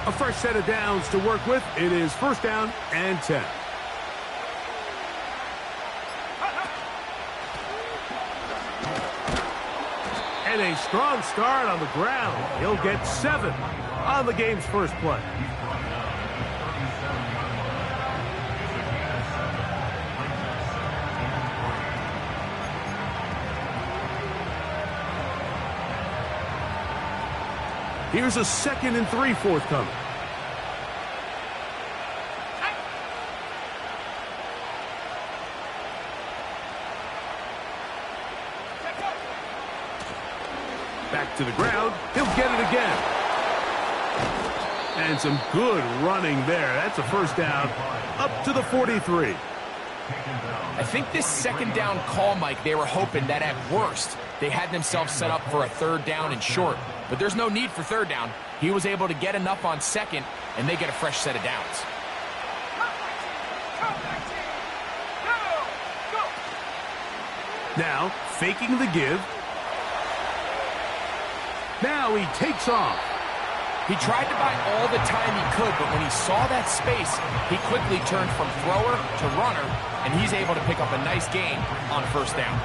A fresh set of downs to work with. It is first down and 10. And a strong start on the ground. He'll get 7 on the game's first play. Here's a 2nd and 3 forthcoming. Back to the ground. He'll get it again. And some good running there. That's a first down up to the 43. I think this 2nd down call, Mike, they were hoping that at worst they had themselves set up for a 3rd down and short. But there's no need for 3rd down. He was able to get enough on 2nd, and they get a fresh set of downs. Now, faking the give. Now he takes off. He tried to buy all the time he could, but when he saw that space, he quickly turned from thrower to runner, and he's able to pick up a nice gain on first down.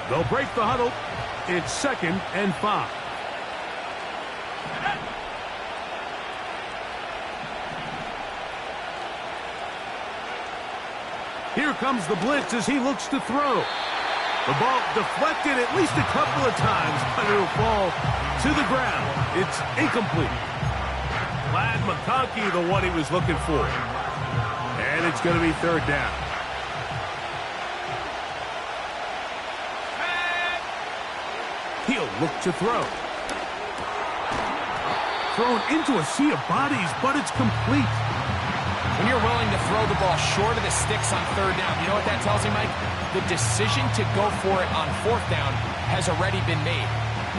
They'll break the huddle. It's 2nd and 5. Here comes the blitz as he looks to throw. The ball deflected at least a couple of times, but it'll fall to the ground. It's incomplete. Glad McConkey, the one he was looking for. And it's going to be 3rd down. He'll look to throw. Thrown into a sea of bodies, but it's complete. When you're willing to throw the ball short of the sticks on 3rd down, you know what that tells me, Mike? The decision to go for it on 4th down has already been made.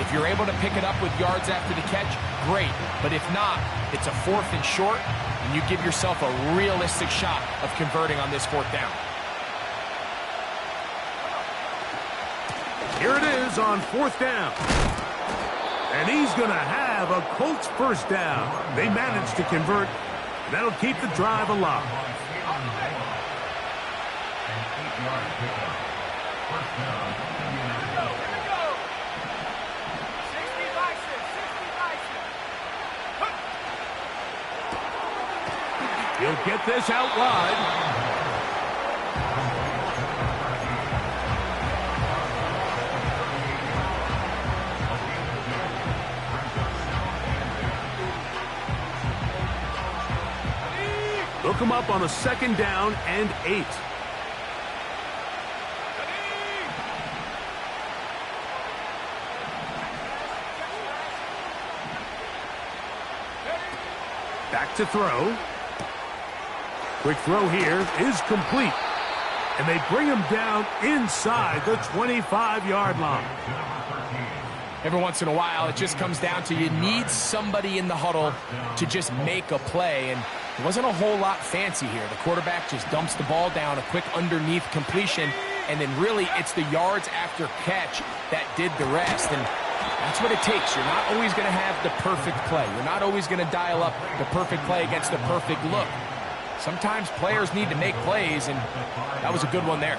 If you're able to pick it up with yards after the catch, great. But if not, it's a 4th and short, and you give yourself a realistic shot of converting on this 4th down. Here it is on 4th down. And he's going to have a Colts first down. They managed to convert. That'll keep the drive alive. He'll get this out wide. Look him up on a 2nd down and 8. Back to throw. Quick throw here is complete. And they bring him down inside the 25-yard line. Every once in a while, it just comes down to you need somebody in the huddle to just make a play. And it wasn't a whole lot fancy here. The quarterback just dumps the ball down, a quick underneath completion, and then really it's the yards after catch that did the rest. And that's what it takes. You're not always going to have the perfect play. You're not always going to dial up the perfect play against the perfect look. Sometimes players need to make plays, and that was a good one there.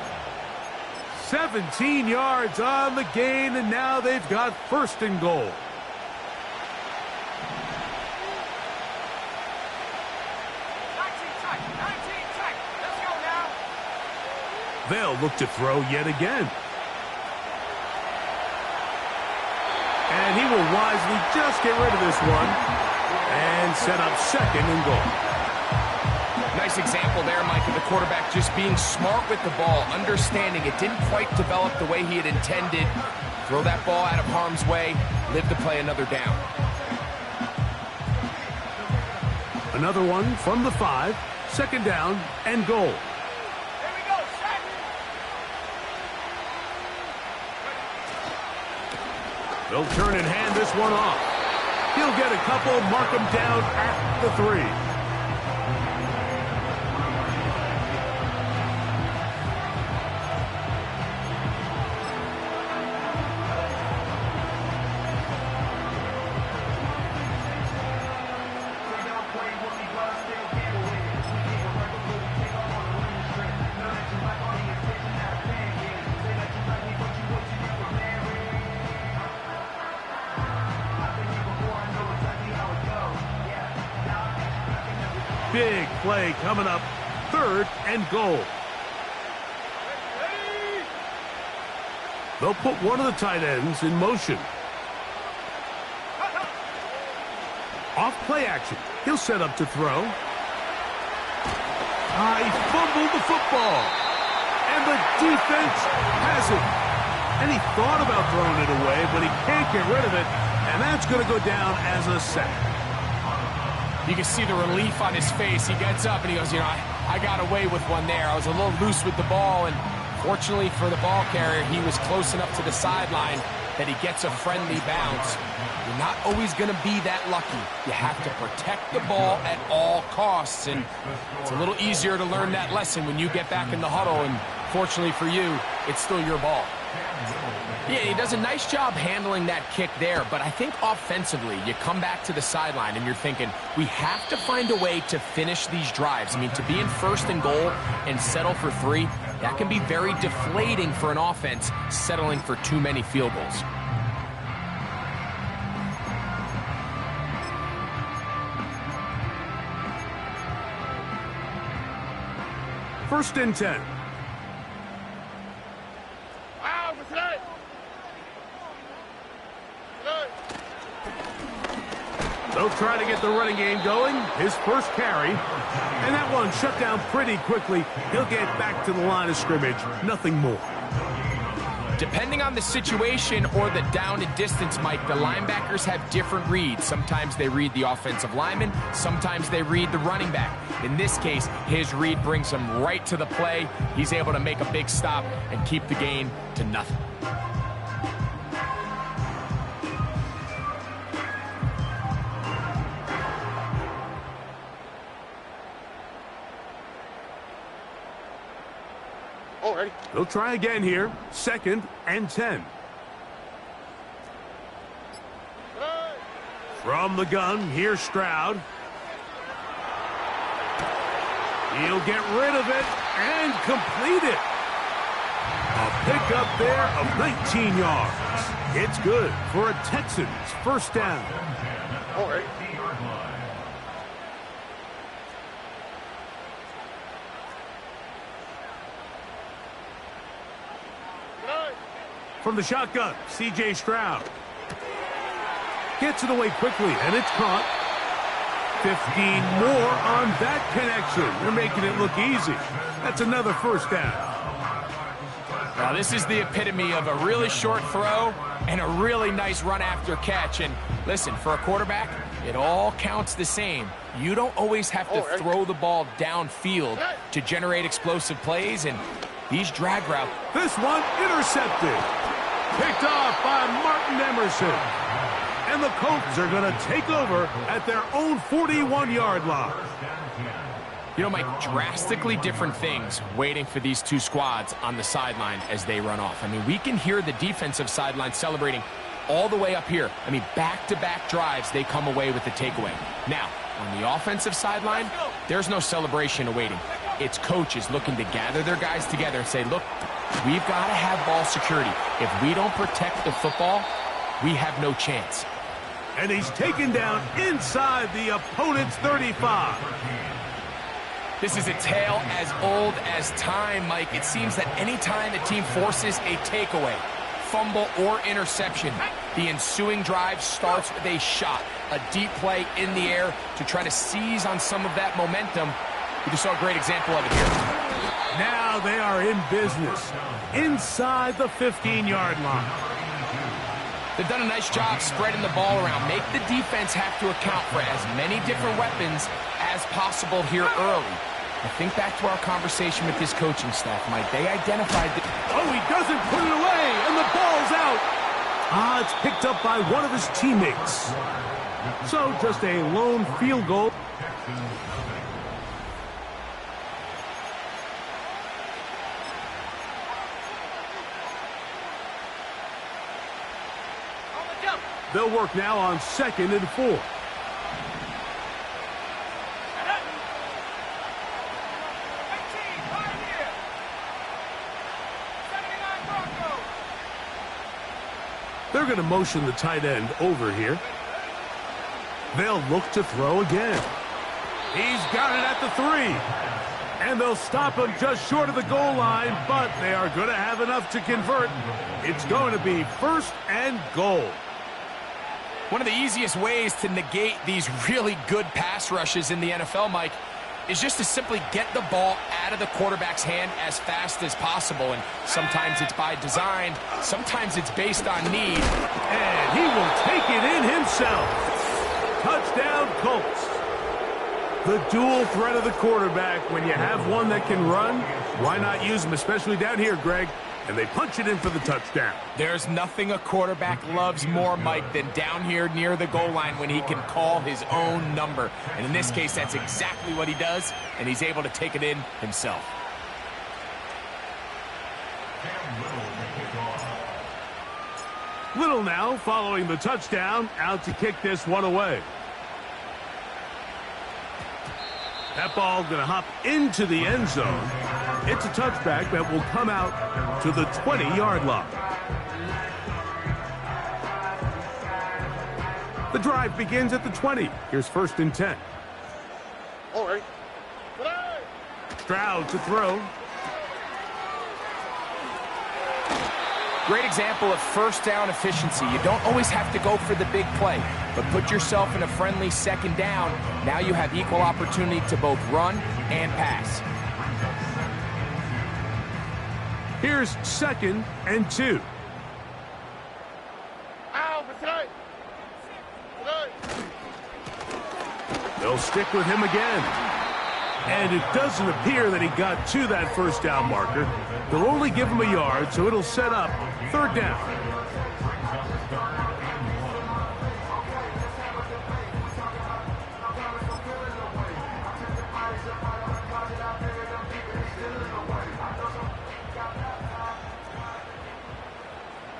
17 yards on the gain, and now they've got 1st and goal. They'll look to throw yet again. And he will wisely just get rid of this one and set up 2nd and goal. Nice example there, Mike, of the quarterback just being smart with the ball, understanding it didn't quite develop the way he had intended. Throw that ball out of harm's way, live to play another down. Another one from the 5, 2nd down and goal. They'll turn and hand this one off. He'll get a couple, mark him down at the 3. big play coming up, 3rd and goal. They'll put one of the tight ends in motion. Off play action. He'll set up to throw. He fumbled the football. And the defense has it. And he thought about throwing it away, but he can't get rid of it. And that's going to go down as a sack. You can see the relief on his face. He gets up and he goes, I got away with one there. I was a little loose with the ball, and fortunately for the ball carrier, he was close enough to the sideline that he gets a friendly bounce. You're not always going to be that lucky. You have to protect the ball at all costs, and it's a little easier to learn that lesson when you get back in the huddle, and fortunately for you, it's still your ball. Yeah, he does a nice job handling that kick there, but I think offensively, you come back to the sideline and you're thinking, we have to find a way to finish these drives. I mean, to be in 1st and goal and settle for 3, that can be very deflating for an offense settling for too many field goals. First and 10. They'll try to get the running game going. His first carry. And that one shut down pretty quickly. He'll get back to the line of scrimmage. Nothing more. Depending on the situation or the down and distance, Mike, the linebackers have different reads. Sometimes they read the offensive lineman. Sometimes they read the running back. In this case, his read brings him right to the play. He's able to make a big stop and keep the gain to nothing. They'll try again here. 2nd and 10. From the gun, here's Stroud. He'll get rid of it and complete it. A pickup there of 19 yards. It's good for a Texans first down. All right. From the shotgun, C.J. Stroud. Gets it away quickly, and it's caught. 15 more on that connection. They're making it look easy. That's another first down. Now, this is the epitome of a really short throw and a really nice run after catch. And listen, for a quarterback, it all counts the same. You don't always have to throw the ball downfield to generate explosive plays, and these drag routes. This one intercepted. Picked off by Martin Emerson. And the Colts are going to take over at their own 41-yard line. You know, Mike, drastically different things waiting for these two squads on the sideline as they run off. I mean, we can hear the defensive sideline celebrating all the way up here. I mean, back-to-back drives, they come away with the takeaway. Now, on the offensive sideline, there's no celebration awaiting. It's coaches looking to gather their guys together and say, look, we've got to have ball security. If we don't protect the football, we have no chance. And he's taken down inside the opponent's 35. This is a tale as old as time, Mike. It seems that any time the team forces a takeaway, fumble, or interception, the ensuing drive starts with a shot, a deep play in the air to try to seize on some of that momentum. We just saw a great example of it here. Now they are in business inside the 15-yard line. They've done a nice job spreading the ball around. Make the defense have to account for as many different weapons as possible here early. I think back to our conversation with this coaching staff, Mike. They identified that. Oh, he doesn't put it away, and the ball's out. It's picked up by one of his teammates. So just a lone field goal. They'll work now on 2nd and 4. They're going to motion the tight end over here. They'll look to throw again. He's got it at the 3. And they'll stop him just short of the goal line, but they are going to have enough to convert. It's going to be 1st and goal. One of the easiest ways to negate these really good pass rushes in the NFL, Mike, is just to simply get the ball out of the quarterback's hand as fast as possible. And sometimes it's by design, sometimes it's based on need. And he will take it in himself. Touchdown, Colts. The dual threat of the quarterback. When you have one that can run, why not use him, especially down here, Greg? And they punch it in for the touchdown. There's nothing a quarterback loves more, Mike, than down here near the goal line when he can call his own number. And in this case, that's exactly what he does, and he's able to take it in himself. Little now following the touchdown, out to kick this one away. That ball going to hop into the end zone. It's a touchback that will come out to the 20-yard line. The drive begins at the 20. Here's 1st and 10. All right. Stroud to throw. Great example of 1st down efficiency. You don't always have to go for the big play, but put yourself in a friendly 2nd down. Now you have equal opportunity to both run and pass. Here's 2nd and 2. They'll stick with him again. And it doesn't appear that he got to that 1st down marker. They'll only give him a yard, so it'll set up 3rd down.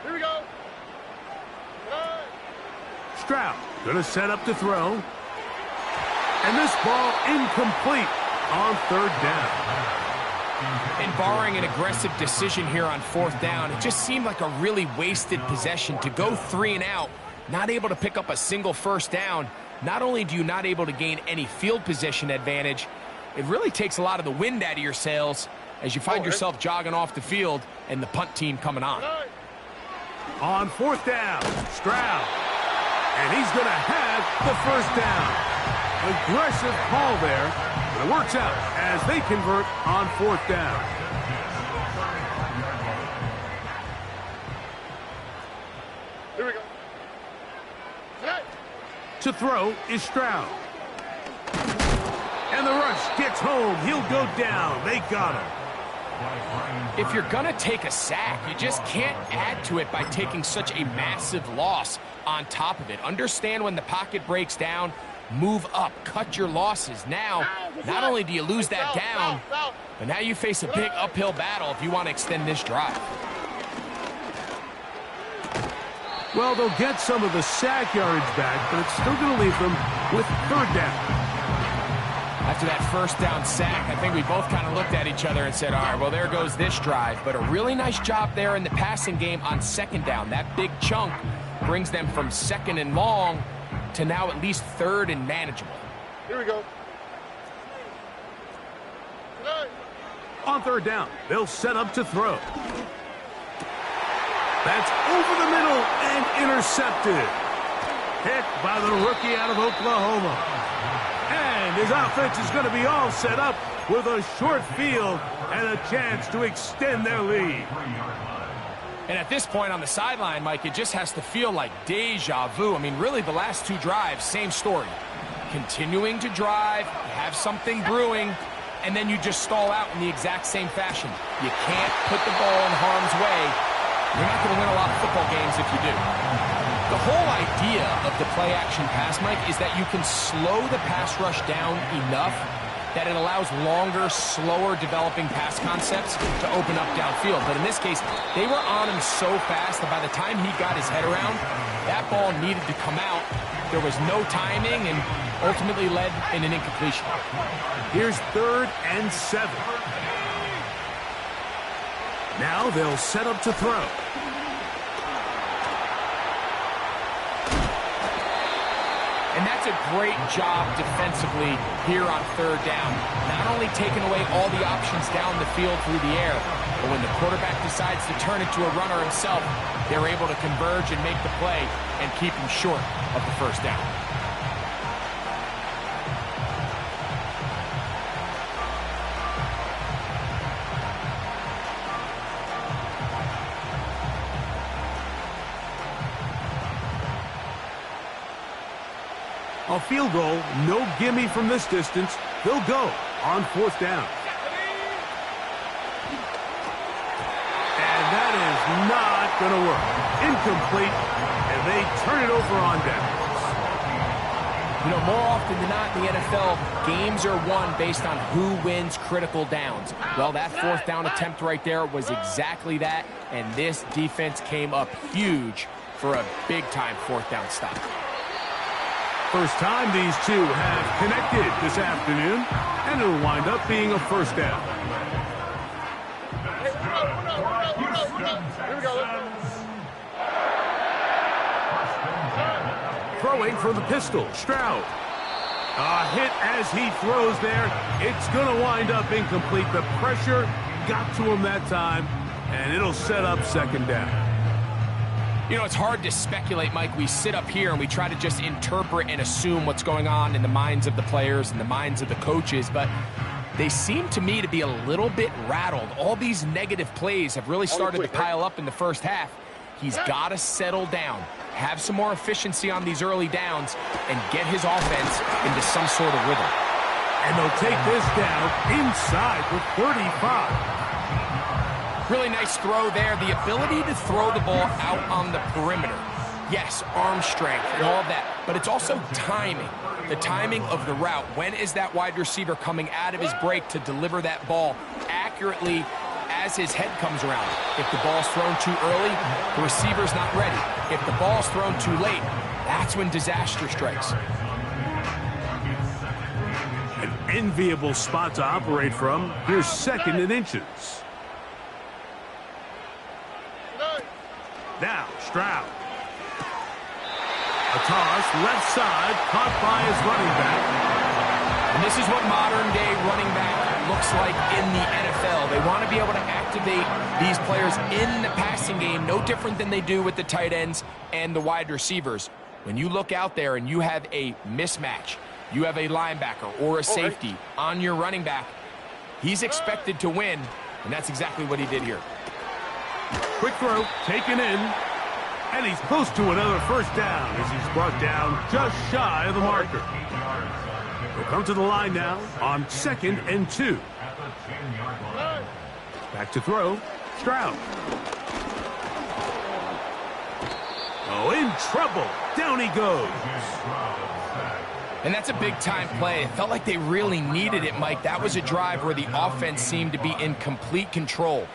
Here we go. Stroud going to set up to throw. And this ball incomplete on 3rd down. And barring an aggressive decision here on 4th down, it just seemed like a really wasted possession to go 3 and out, not able to pick up a single 1st down. Not only do you not able to gain any field position advantage, it really takes a lot of the wind out of your sails as you find yourself jogging off the field and the punt team coming on. On 4th down, Stroud. And he's going to have the 1st down. Aggressive call there, but it works out as they convert on 4th down. Here we go. To throw is Stroud. And the rush gets home. He'll go down. They got him. If you're going to take a sack, you just can't add to it by taking such a massive loss on top of it. Understand when the pocket breaks down, move up, cut your losses. Now, not only do you lose that down, but now you face a big uphill battle if you want to extend this drive. Well, they'll get some of the sack yardage back, but it's still going to leave them with 3rd down. After that 1st down sack, I think we both kind of looked at each other and said, all right, well, there goes this drive. But a really nice job there in the passing game on 2nd down. That big chunk brings them from 2nd and long to now at least 3rd and manageable. Here we go. On 3rd down, they'll set up to throw. That's over the middle and intercepted. Picked by the rookie out of Oklahoma. And his offense is going to be all set up with a short field and a chance to extend their lead. And at this point on the sideline, Mike, it just has to feel like deja vu. I mean, really, the last 2 drives, same story. Continuing to drive, have something brewing, and then you just stall out in the exact same fashion. You can't put the ball in harm's way. You're not going to win a lot of football games if you do. The whole idea of the play-action pass, Mike, is that you can slow the pass rush down enough that it allows longer, slower developing pass concepts to open up downfield. But in this case, they were on him so fast that by the time he got his head around, that ball needed to come out. There was no timing and ultimately led in an incompletion. Here's 3rd and 7. Now they'll set up to throw. And that's a great job defensively here on third down. Not only taking away all the options down the field through the air, but when the quarterback decides to turn into a runner himself, they're able to converge and make the play and keep him short of the first down. A field goal, no gimme from this distance. They'll go on fourth down. And that is not going to work. Incomplete, and they turn it over on downs. You know, more often than not in the NFL, games are won based on who wins critical downs. Well, that fourth down attempt right there was exactly that, and this defense came up huge for a big-time fourth down stop. First time these two have connected this afternoon, and it'll wind up being a first down. Here we go. Throwing for the pistol, Stroud. A hit as he throws there. It's going to wind up incomplete. The pressure got to him that time, and it'll set up second down. You know, it's hard to speculate, Mike. We sit up here and we try to just interpret and assume what's going on in the minds of the players and the minds of the coaches, but they seem to me to be a little bit rattled. All these negative plays have really started to pile up in the first half. He's got to settle down, have some more efficiency on these early downs, and get his offense into some sort of rhythm. And they'll take this down inside the 35. Really nice throw there. The ability to throw the ball out on the perimeter. Yes, arm strength and all of that, but it's also timing. The timing of the route. When is that wide receiver coming out of his break to deliver that ball accurately as his head comes around? If the ball's thrown too early, the receiver's not ready. If the ball's thrown too late, that's when disaster strikes. An enviable spot to operate from. Here's second and inches. Now, Stroud. A toss, left side, caught by his running back. And this is what modern-day running back looks like in the NFL. They want to be able to activate these players in the passing game, no different than they do with the tight ends and the wide receivers. When you look out there and you have a mismatch, you have a linebacker or a safety on your running back, he's expected to win, and that's exactly what he did here. Quick throw, taken in, and he's close to another first down as he's brought down just shy of the marker. He'll come to the line now on 2nd and 2. Back to throw, Stroud. Oh, in trouble. Down he goes. And that's a big-time play. It felt like they really needed it, Mike. That was a drive where the offense seemed to be in complete control.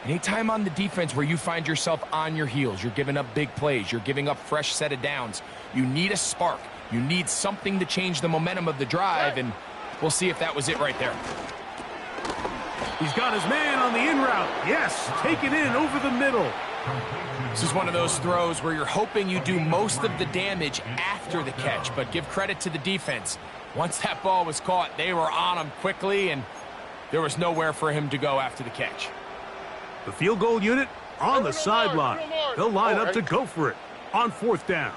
Anytime on the defense where you find yourself on your heels, you're giving up big plays, you're giving up fresh set of downs, you need a spark. You need something to change the momentum of the drive, and we'll see if that was it right there. He's got his man on the in route. Yes, take it in over the middle. This is one of those throws where you're hoping you do most of the damage after the catch, but give credit to the defense. Once that ball was caught, they were on him quickly, and there was nowhere for him to go after the catch. The field goal unit on the sideline. They'll line up to go for it on 4th down.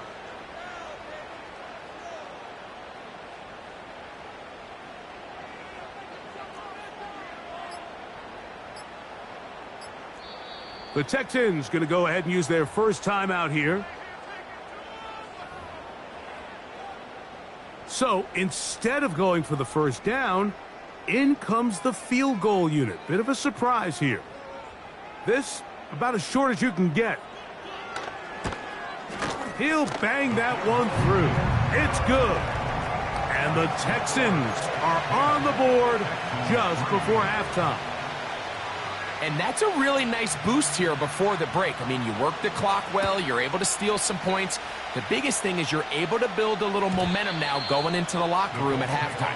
The Texans going to go ahead and use their first timeout here. So instead of going for the first down, in comes the field goal unit. Bit of a surprise here. This, about as short as you can get. He'll bang that one through. It's good. And the Texans are on the board just before halftime. And that's a really nice boost here before the break. I mean, you work the clock well. You're able to steal some points. The biggest thing is you're able to build a little momentum now going into the locker room at halftime.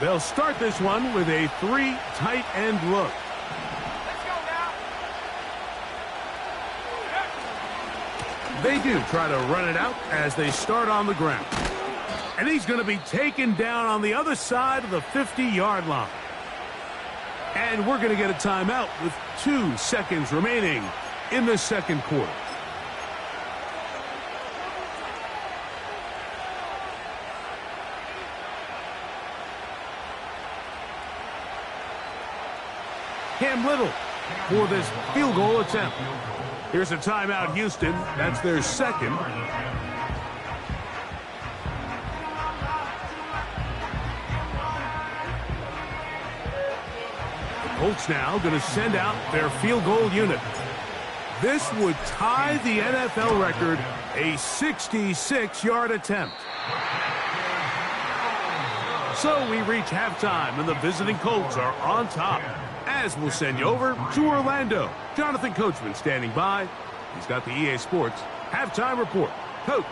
They'll start this one with a 3 tight end look. Let's go now. They do try to run it out as they start on the ground. And he's going to be taken down on the other side of the 50-yard line. And we're going to get a timeout with 2 seconds remaining in the second quarter. Cam Little for this field goal attempt. Here's a timeout, Houston. That's their second. The Colts now going to send out their field goal unit. This would tie the NFL record, a 66-yard attempt. So we reach halftime, and the visiting Colts are on top. As we'll send you over to Orlando. Jonathan Coachman standing by. He's got the EA Sports halftime report. Coach.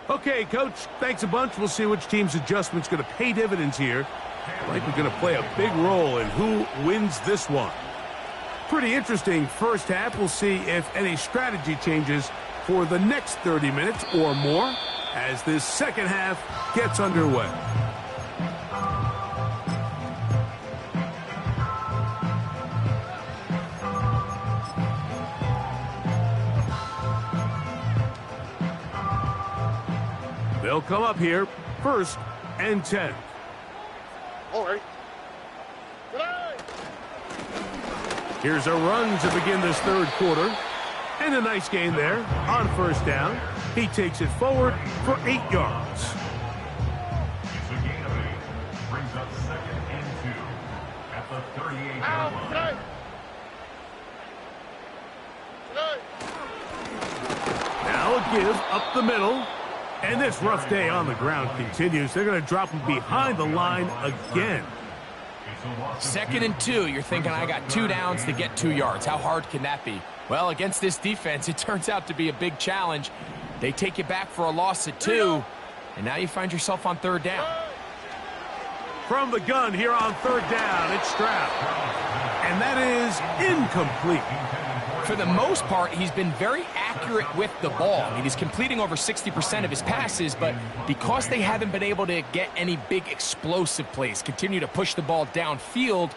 Okay, Coach, thanks a bunch. We'll see which team's adjustment's going to pay dividends here. I think we're going to play a big role in who wins this one. Pretty interesting first half. We'll see if any strategy changes for the next 30 minutes or more as this second half gets underway. They'll come up here, 1st and 10. All right. Here's a run to begin this third quarter. And a nice gain there on 1st down. He takes it forward for 8 yards. It's a gain of 8. Brings up 2nd and 2 at the 38-yard line. Now a give up the middle. And this rough day on the ground continues. They're going to drop him behind the line again. 2nd and 2. You're thinking, I got 2 downs to get 2 yards. How hard can that be? Well, against this defense, it turns out to be a big challenge. They take you back for a loss at 2, and now you find yourself on 3rd down. From the gun here on 3rd down, it's Stroud. And that is incomplete. For the most part, he's been very accurate with the ball. I mean, he's completing over 60% of his passes, but because they haven't been able to get any big explosive plays, continue to push the ball downfield,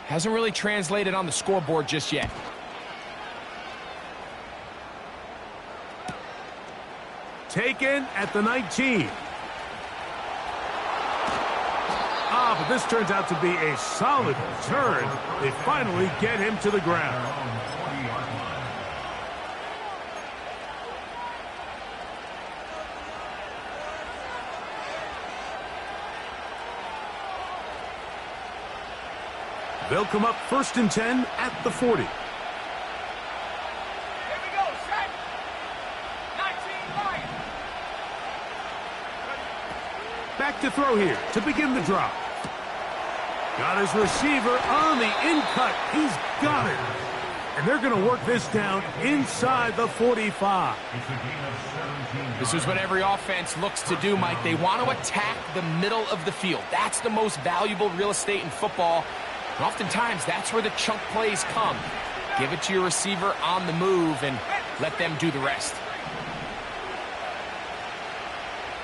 hasn't really translated on the scoreboard just yet. Taken at the 19. But this turns out to be a solid return. They finally get him to the ground. They'll come up 1st and 10 at the 40. Here we go, set. 19 right. Back to throw here to begin the drive. Got his receiver on the in-cut. He's got it. And they're going to work this down inside the 45. This is what every offense looks to do, Mike. They want to attack the middle of the field. That's the most valuable real estate in football. And oftentimes, that's where the chunk plays come. Give it to your receiver on the move and let them do the rest.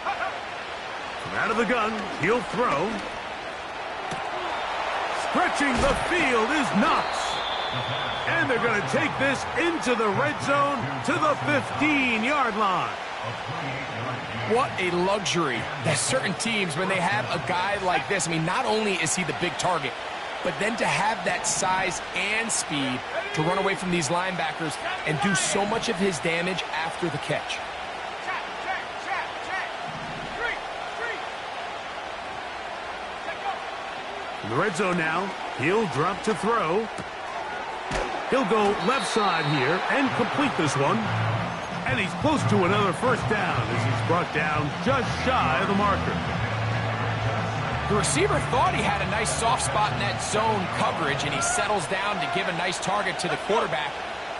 From out of the gun, he'll throw. Stretching the field is Knox. And they're going to take this into the red zone to the 15-yard line. What a luxury. There's certain teams, when they have a guy like this, I mean, not only is he the big target, but then to have that size and speed to run away from these linebackers and do so much of his damage after the catch. In the red zone now, he'll drop to throw. He'll go left side here and complete this one. And he's close to another first down as he's brought down just shy of the marker. The receiver thought he had a nice soft spot in that zone coverage, and he settles down to give a nice target to the quarterback.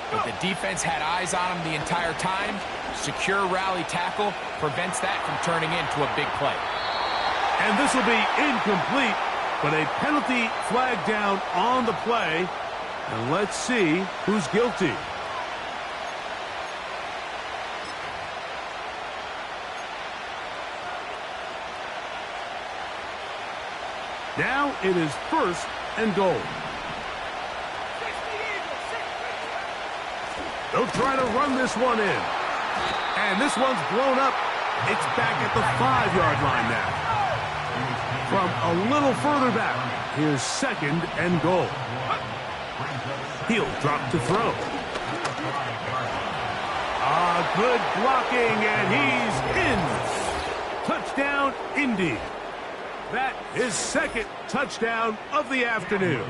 But the defense had eyes on him the entire time. Secure rally tackle prevents that from turning into a big play. And this will be incomplete, but a penalty flag down on the play. And let's see who's guilty. Now it is first and goal. They'll try to run this one in. And this one's blown up. It's back at the 5-yard line now. From a little further back, here's second and goal. He'll drop to throw. Good blocking, and he's in. Touchdown, Indy. That is second touchdown of the afternoon.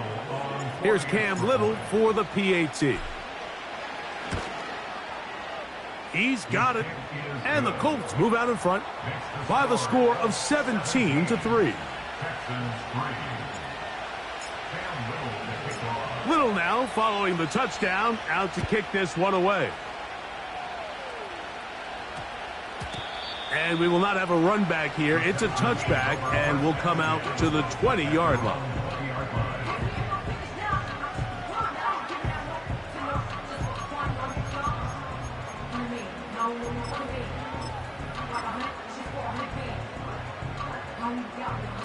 Here's Cam Little for the PAT. He's got it. And the Colts move out in front by the score of 17-3. Little now following the touchdown, out to kick this one away. And we will not have a run back here. It's a touchback, and we'll come out to the 20-yard line.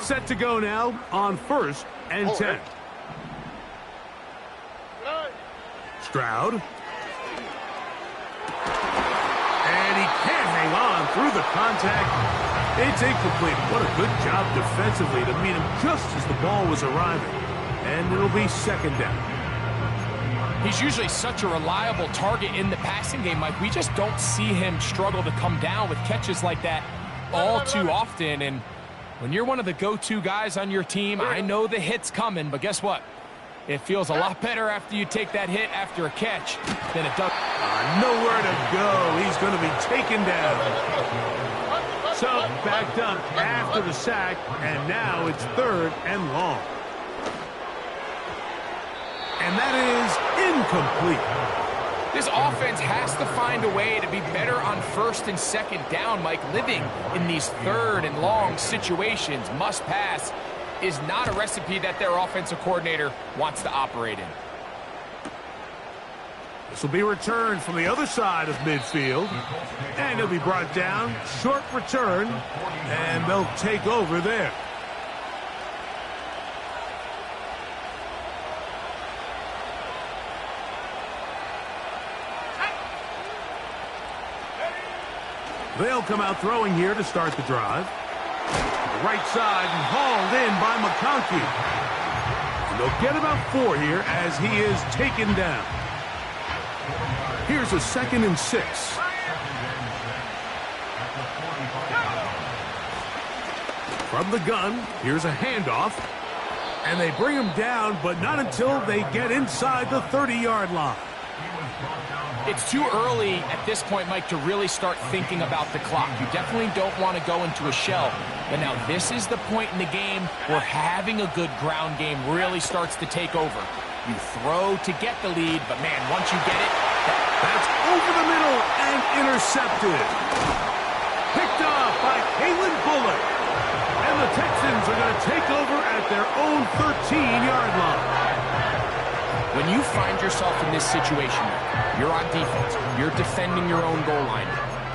Set to go now on first and 10. Stroud. And he can't hang on through the contact. It's incomplete. What a good job defensively to meet him just as the ball was arriving. And it'll be second down. He's usually such a reliable target in the passing game, Mike. We just don't see him struggle to come down with catches like that all too often. And when you're one of the go-to guys on your team, I know the hit's coming, but guess what? It feels a lot better after you take that hit after a catch than it does. Nowhere to go. He's going to be taken down. So, backed up after the sack, and now it's third and long. And that is incomplete. This offense has to find a way to be better on first and second down, Mike. Living in these third and long situations, must pass, is not a recipe that their offensive coordinator wants to operate in. This will be returned from the other side of midfield. And he'll be brought down. Short return. And they'll take over there. They'll come out throwing here to start the drive. The right side and hauled in by McConkey. And they'll get about 4 here as he is taken down. Here's a 2nd and 6. From the gun, here's a handoff. And they bring him down, but not until they get inside the 30-yard line. It's too early at this point, Mike, to really start thinking about the clock. You definitely don't want to go into a shell. But now this is the point in the game where having a good ground game really starts to take over. You throw to get the lead, but man, once you get it, that's over the middle and intercepted. Picked off by Kalen Bullock. And the Texans are going to take over at their own 13-yard line. When you find yourself in this situation, you're on defense, you're defending your own goal line,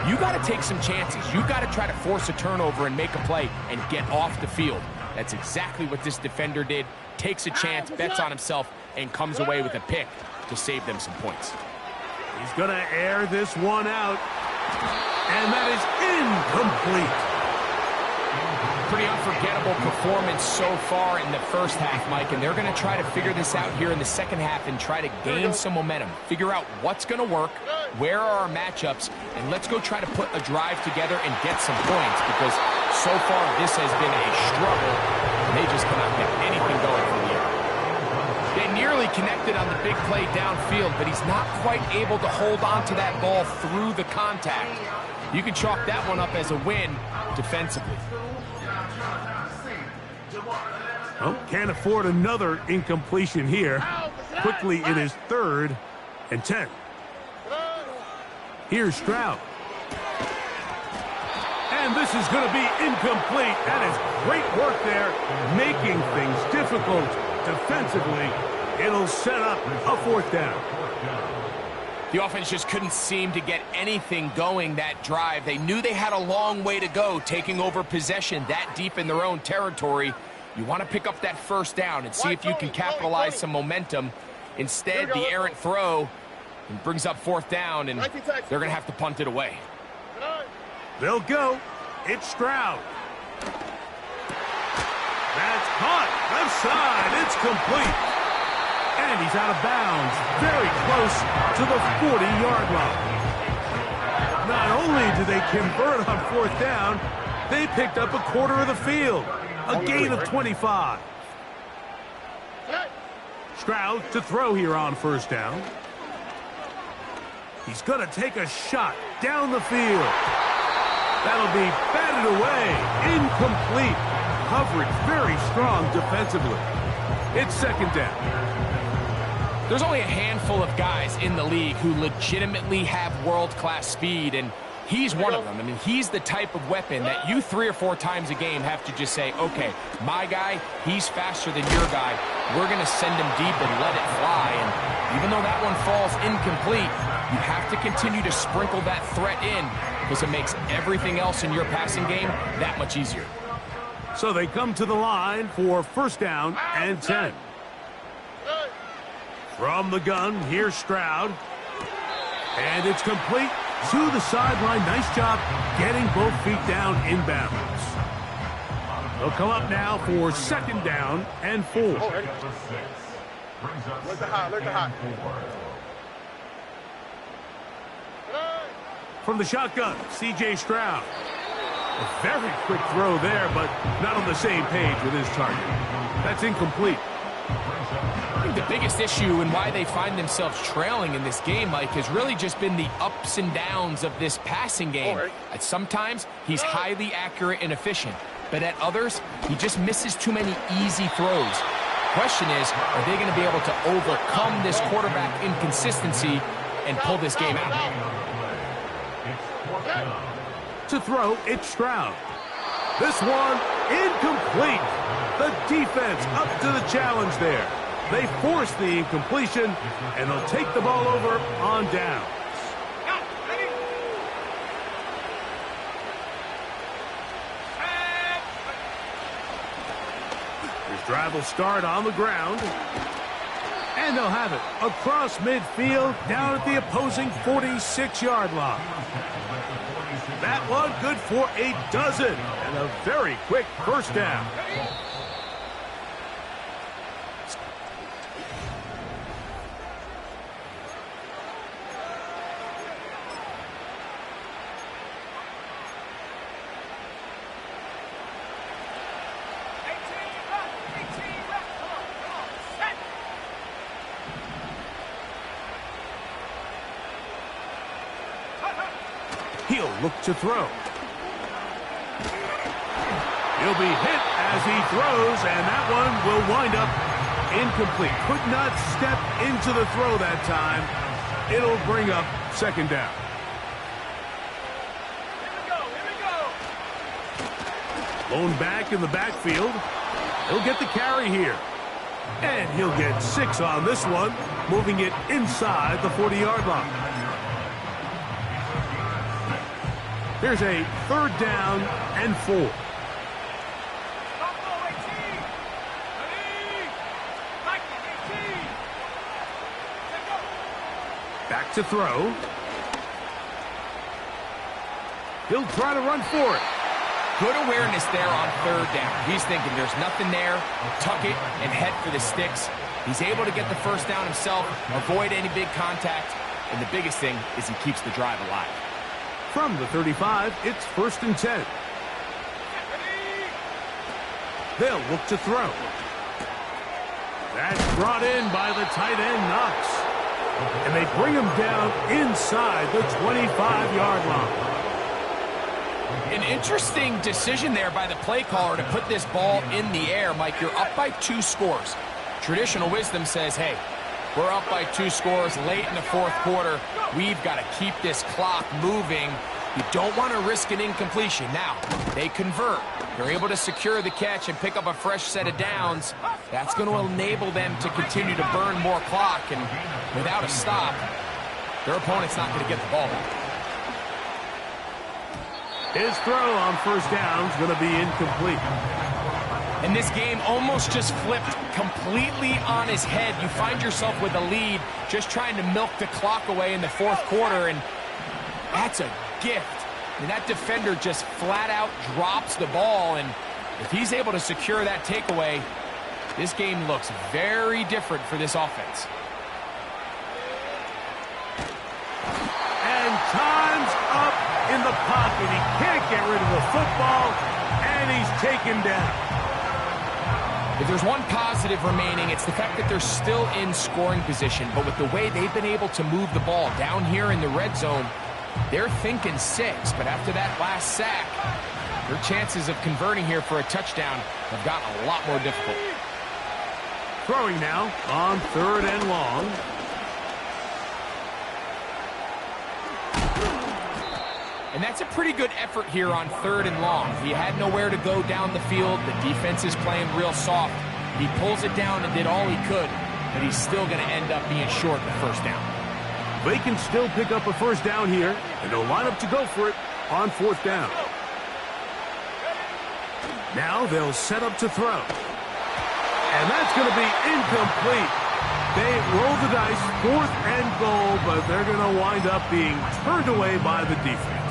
you got to take some chances. You got to try to force a turnover and make a play and get off the field. That's exactly what this defender did. Takes a chance, bets on himself, and comes away with a pick to save them some points. He's going to air this one out, and that is incomplete. Pretty unforgettable performance so far in the first half, Mike, and they're going to try to figure this out here in the second half and try to gain some momentum. Figure out what's going to work, where are our matchups, and let's go try to put a drive together and get some points, because so far this has been a struggle, and they just cannot get anything going from the air. They nearly connected on the big play downfield, but he's not quite able to hold on to that ball through the contact. You can chalk that one up as a win defensively. Well, can't afford another incompletion here. Quickly, it is 3rd and 10. Here's Stroud. And this is going to be incomplete. That is great work there, making things difficult defensively. It'll set up a 4th down. The offense just couldn't seem to get anything going that drive. They knew they had a long way to go, taking over possession that deep in their own territory. You want to pick up that 1st down and see if you can capitalize some momentum. Instead, the errant throw brings up 4th down, and they're going to have to punt it away. They'll go. It's Stroud. That's caught. Left side. It's complete. And he's out of bounds. Very close to the 40-yard line. Not only do they convert on 4th down, they picked up a quarter of the field. A gain of 25. Stroud to throw here on 1st down. He's going to take a shot down the field. That'll be batted away. Incomplete. Coverage very strong defensively. It's 2nd down. There's only a handful of guys in the league who legitimately have world-class speed, and he's one of them. I mean, he's the type of weapon that you 3 or 4 times a game have to just say, okay, my guy, he's faster than your guy. We're going to send him deep and let it fly. And even though that one falls incomplete, you have to continue to sprinkle that threat in because it makes everything else in your passing game that much easier. So they come to the line for 1st down and 10. From the gun, here's Stroud. And it's complete to the sideline. Nice job getting both feet down inbounds. They'll come up now for 2nd down and 4. Already. Look the hot. From the shotgun, C.J. Stroud. A very quick throw there, but not on the same page with his target. That's incomplete. I think the biggest issue and why they find themselves trailing in this game, Mike, has really just been the ups and downs of this passing game. Sometimes he's highly accurate and efficient, but at others, he just misses too many easy throws. Question is, are they going to be able to overcome this quarterback inconsistency and pull this game out? To throw, it's Stroud. This one, incomplete. The defense up to the challenge there. They force the incompletion, and they'll take the ball over on downs. This drive will start on the ground. And they'll have it across midfield, down at the opposing 46-yard line. That one good for a dozen, and a very quick 1st down. He'll look to throw. He'll be hit as he throws, and that one will wind up incomplete. Could not step into the throw that time. It'll bring up 2nd down. Lone back in the backfield. He'll get the carry here. And he'll get 6 on this one, moving it inside the 40-yard line. Here's a 3rd down and 4. Back to throw. He'll try to run for it. Good awareness there on 3rd down. He's thinking there's nothing there, tuck it, and head for the sticks. He's able to get the 1st down himself, avoid any big contact, and the biggest thing is he keeps the drive alive. From the 35, it's 1st and 10. They'll look to throw. That's brought in by the tight end, Knox. And they bring him down inside the 25-yard line. An interesting decision there by the play caller to put this ball in the air. Mike, you're up by 2 scores. Traditional wisdom says, hey, we're up by 2 scores late in the fourth quarter. We've got to keep this clock moving. You don't want to risk an incompletion. Now, they convert. They're able to secure the catch and pick up a fresh set of downs. That's going to enable them to continue to burn more clock. And without a stop, their opponent's not going to get the ball back. His throw on first down is going to be incomplete. And this game almost just flipped completely on his head. You find yourself with a lead, just trying to milk the clock away in the fourth quarter, and that's a gift. And that defender just flat out drops the ball, and if he's able to secure that takeaway, this game looks very different for this offense. And time's up in the pocket. He can't get rid of the football, and he's taken down. If there's one positive remaining, it's the fact that they're still in scoring position. But with the way they've been able to move the ball down here in the red zone, they're thinking 6. But after that last sack, their chances of converting here for a touchdown have gotten a lot more difficult. Throwing now on 3rd and long. And that's a pretty good effort here on 3rd and long. He had nowhere to go down the field. The defense is playing real soft. He pulls it down and did all he could, but he's still going to end up being short the first down. They can still pick up a first down here, and they'll line up to go for it on 4th down. Now they'll set up to throw. And that's going to be incomplete. They roll the dice, 4th and goal, but they're going to wind up being turned away by the defense.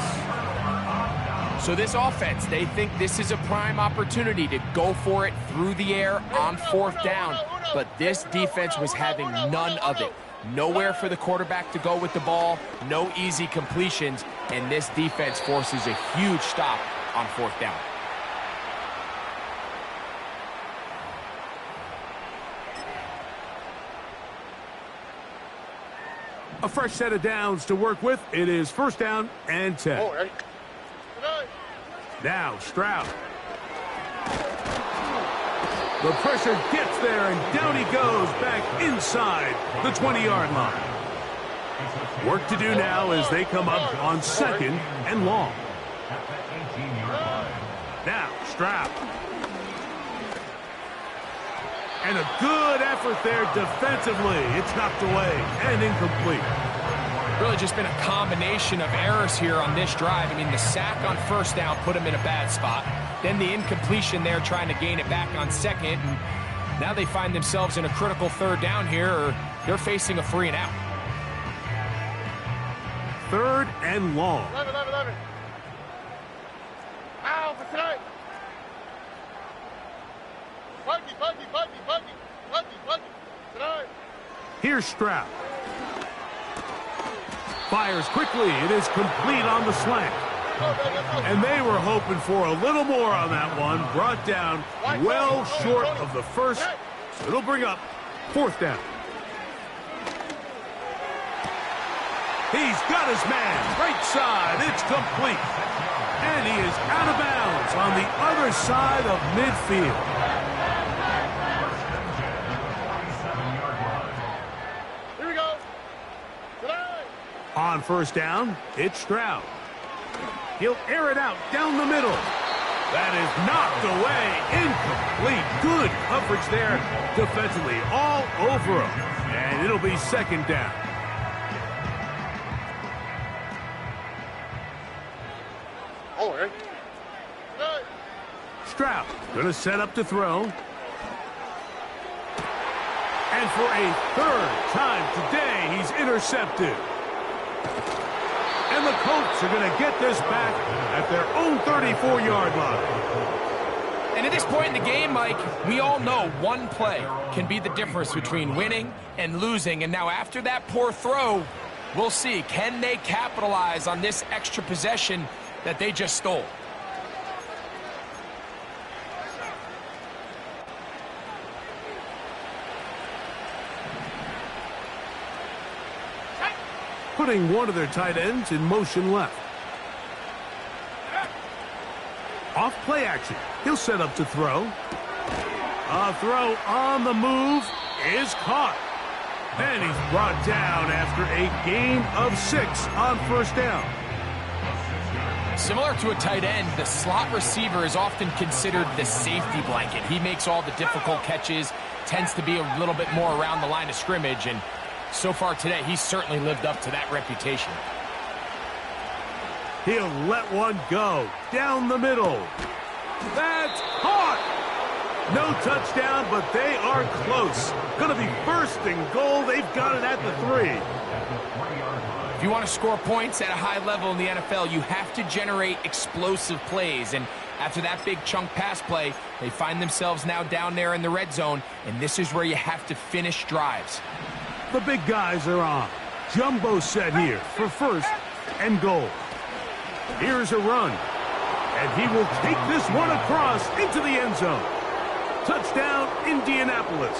So this offense, they think this is a prime opportunity to go for it through the air on 4th down. But this defense was having none of it. Nowhere for the quarterback to go with the ball, no easy completions, and this defense forces a huge stop on 4th down. A fresh set of downs to work with. It is 1st down and 10. Now Stroud. The pressure gets there, and down he goes back inside the 20-yard line. Work to do now as they come up on 2nd and long. Now Stroud. And a good effort there defensively. It's knocked away and incomplete. Really just been a combination of errors here on this drive. I mean, the sack on 1st down put him in a bad spot. Then the incompletion there trying to gain it back on 2nd. And now they find themselves in a critical 3rd down here, or they're facing a 3 and out. 3rd and long. 11. Ow, for tonight. Buggy. Tonight. Here's Stroud. Fires quickly. It is complete on the slant. And they were hoping for a little more on that one. Brought down well short of the first. So it'll bring up 4th down. He's got his man. Right side. It's complete. And he is out of bounds on the other side of midfield. On 1st down, it's Stroud. He'll air it out down the middle. That is knocked away. Incomplete. Good coverage there defensively all over him. And it'll be 2nd down. Stroud going to set up to throw. And for a 3rd time today, he's intercepted. And the Colts are going to get this back at their own 34-yard line. And at this point in the game, Mike, we all know one play can be the difference between winning and losing. And now after that poor throw, we'll see, can they capitalize on this extra possession that they just stole? putting one of their tight ends in motion left. Off play action. He'll set up to throw. A throw on the move is caught. And he's brought down after a gain of 6 on first down. Similar to a tight end, the slot receiver is often considered the safety blanket. He makes all the difficult catches, tends to be a little bit more around the line of scrimmage, and so far today, he's certainly lived up to that reputation. He'll let one go down the middle. That's caught! No touchdown, but they are close. Gonna be first and goal. They've got it at the 3. If you want to score points at a high level in the NFL, you have to generate explosive plays. And after that big chunk pass play, they find themselves now down there in the red zone, and this is where you have to finish drives. The big guys are on. Jumbo set here for first and goal. Here's a run. And he will take this one across into the end zone. Touchdown, Indianapolis.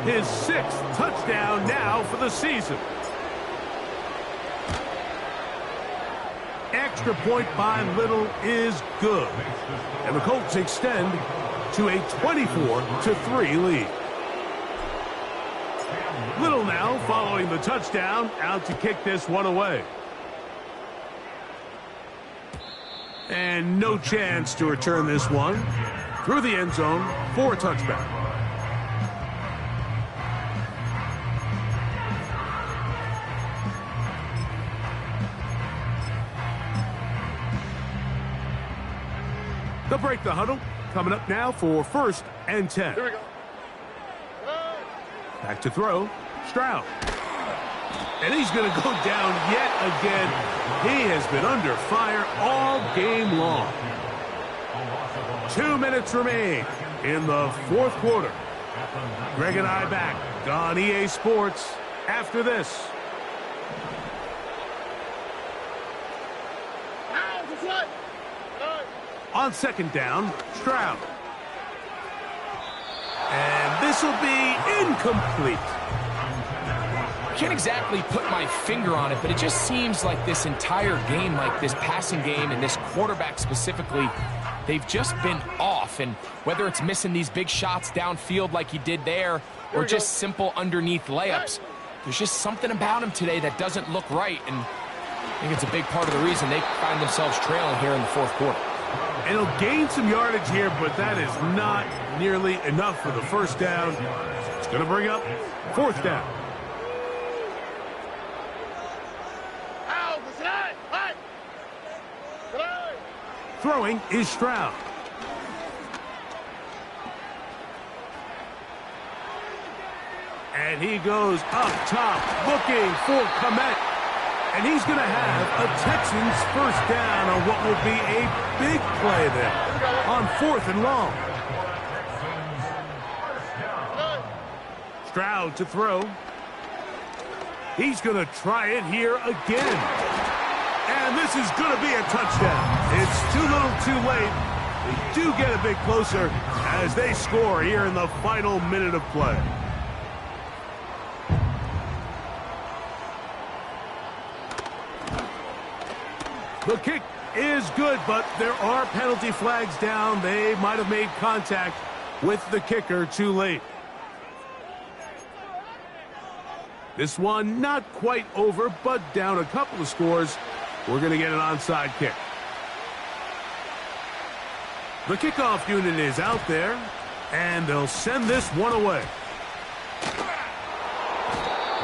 His 6th touchdown now for the season. Extra point by Little is good. And the Colts extend to a 24-3 lead. Little now following the touchdown, out to kick this one away. And no chance to return this one through the end zone for a touchback. They'll break the huddle. Coming up now for first and 10. Here we go. Back to throw. Stroud. And he's going to go down yet again. He has been under fire all game long. 2 minutes remain in the fourth quarter. Greg and I back on EA Sports after this. On second down, Stroud. And this will be incomplete. Can't exactly put my finger on it, but it just seems like this entire game, like this passing game and this quarterback specifically, they've just been off. And whether it's missing these big shots downfield like he did there or just simple underneath layups, there's just something about him today that doesn't look right. And I think it's a big part of the reason they find themselves trailing here in the fourth quarter. And he'll gain some yardage here, but that is not nearly enough for the first down. It's going to bring up fourth down. Throwing is Stroud. And he goes up top, looking for Komet. And he's going to have a Texans first down on what will be a big play there on 4th and long. Stroud to throw. He's going to try it here again. And this is going to be a touchdown. It's too little too late. They do get a bit closer as they score here in the final minute of play. The kick is good, but there are penalty flags down. They might have made contact with the kicker too late. This one not quite over, but down a couple of scores. We're going to get an onside kick. The kickoff unit is out there, and they'll send this one away.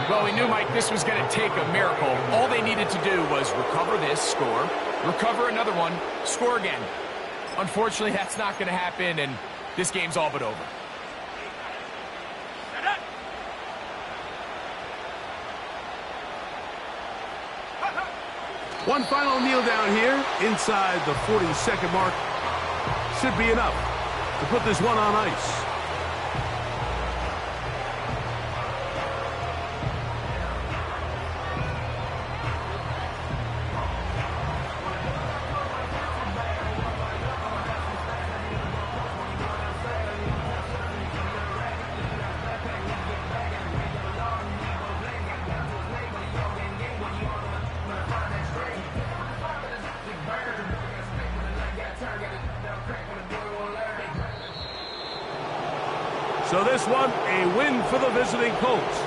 Well, we knew, Mike, this was going to take a miracle. All they needed to do was recover this, score, recover another one, score again. Unfortunately, that's not going to happen, and this game's all but over. One final kneel down here inside the 40-second mark should be enough to put this one on ice. So this one, a win for the visiting Colts.